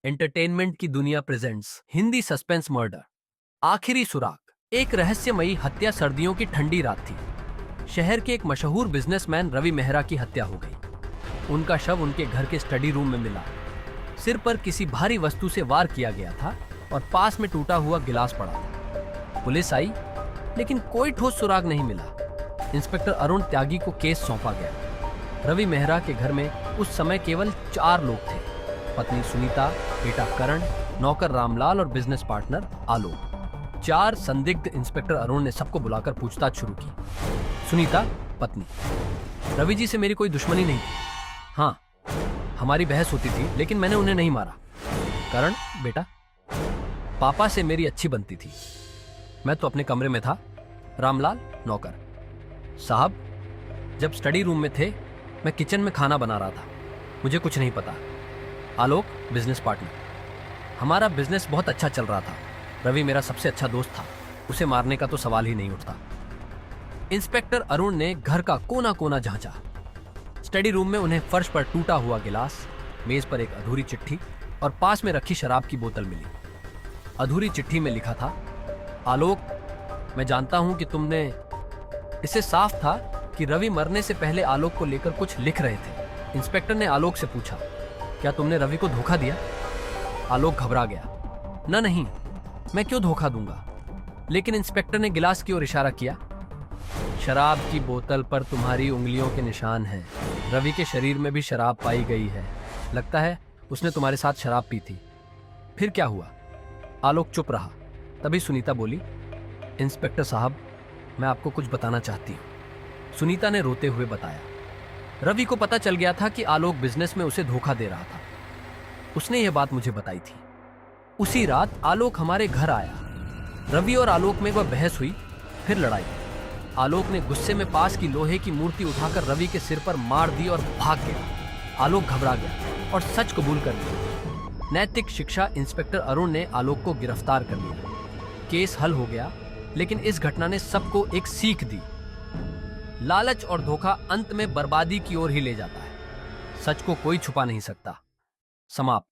Entertainment की दुनिया presents Hindi suspense murder आखिरी सुराग। एक रहस्यमयी हत्या सर्दियों की ठंडी रात थी। शहर के एक मशहूर बिजनेसमैन रवि मेहरा की हत्या हो गई। उनका शव उनके घर के स्टडी रूम में मिला। सिर पर किसी भारी वस्तु से वार किया गया था और पास में टूटा हुआ गिलास पड़ा था। पुलिस आई लेकिन कोई ठोस सुराग नहीं मिला। इंस्पेक्टर अरुण त्यागी को केस सौंपा गया। रवि मेहरा के घर में उस समय केवल 4 लोग थे, पत्नी सुनीता, बेटा करण, नौकर रामलाल और बिजनेस पार्टनर आलोक। 4 संदिग्ध। इंस्पेक्टर अरुण ने सबको बुलाकर पूछताछ शुरू की। सुनीता पत्नी, रवि जी से मेरी कोई दुश्मनी नहीं थी। हाँ, हमारी बहस होती थी लेकिन मैंने उन्हें नहीं मारा। करण बेटा, पापा से मेरी अच्छी बनती थी, मैं तो अपने कमरे में था। रामलाल नौकर साहब, जब स्टडी रूम में थे मैं किचन में खाना बना रहा था, मुझे कुछ नहीं पता। आलोक बिजनेस पार्टनर, हमारा बिजनेस बहुत अच्छा चल रहा था। रवि मेरा सबसे अच्छा दोस्त था, उसे मारने का तो सवाल ही नहीं उठता। इंस्पेक्टर अरुण ने घर का कोना कोना जांचा। स्टडी रूम में उन्हें फर्श पर टूटा हुआ गिलास, मेज पर एक अधूरी चिट्ठी और पास में रखी शराब की बोतल मिली। अधूरी चिट्ठी में लिखा था, आलोक, मैं जानता हूं कि तुमने। इससे साफ था कि रवि मरने से पहले आलोक को लेकर कुछ लिख रहे थे। इंस्पेक्टर ने आलोक से पूछा, क्या तुमने रवि को धोखा दिया? आलोक घबरा गया। नहीं, मैं क्यों धोखा दूंगा? लेकिन इंस्पेक्टर ने गिलास की ओर इशारा किया। शराब की बोतल पर तुम्हारी उंगलियों के निशान हैं। रवि के शरीर में भी शराब पाई गई है। लगता है उसने तुम्हारे साथ शराब पी थी। फिर क्या हुआ? आलोक चुप रहा। तभी सुनीता बोली, इंस्पेक्टर साहब, मैं आपको कुछ बताना चाहती हूं। सुनीता ने रोते हुए बताया, रवि को पता चल गया था कि आलोक बिजनेस में उसे धोखा दे रहा था। उसने यह बात मुझे बताई थी। उसी रात आलोक हमारे घर आया। रवि और आलोक में वह बहस हुई, फिर लड़ाई। आलोक ने गुस्से में पास की लोहे की मूर्ति उठाकर रवि के सिर पर मार दी और भाग गया। आलोक घबरा गया और सच कबूल कर लिया। नैतिक शिक्षा इंस्पेक्टर अरुण ने आलोक को गिरफ्तार कर लिया। केस हल हो गया, लेकिन इस घटना ने सबको एक सीख दी। लालच और धोखा अंत में बर्बादी की ओर ही ले जाता है। सच को कोई छुपा नहीं सकता। समाप्त।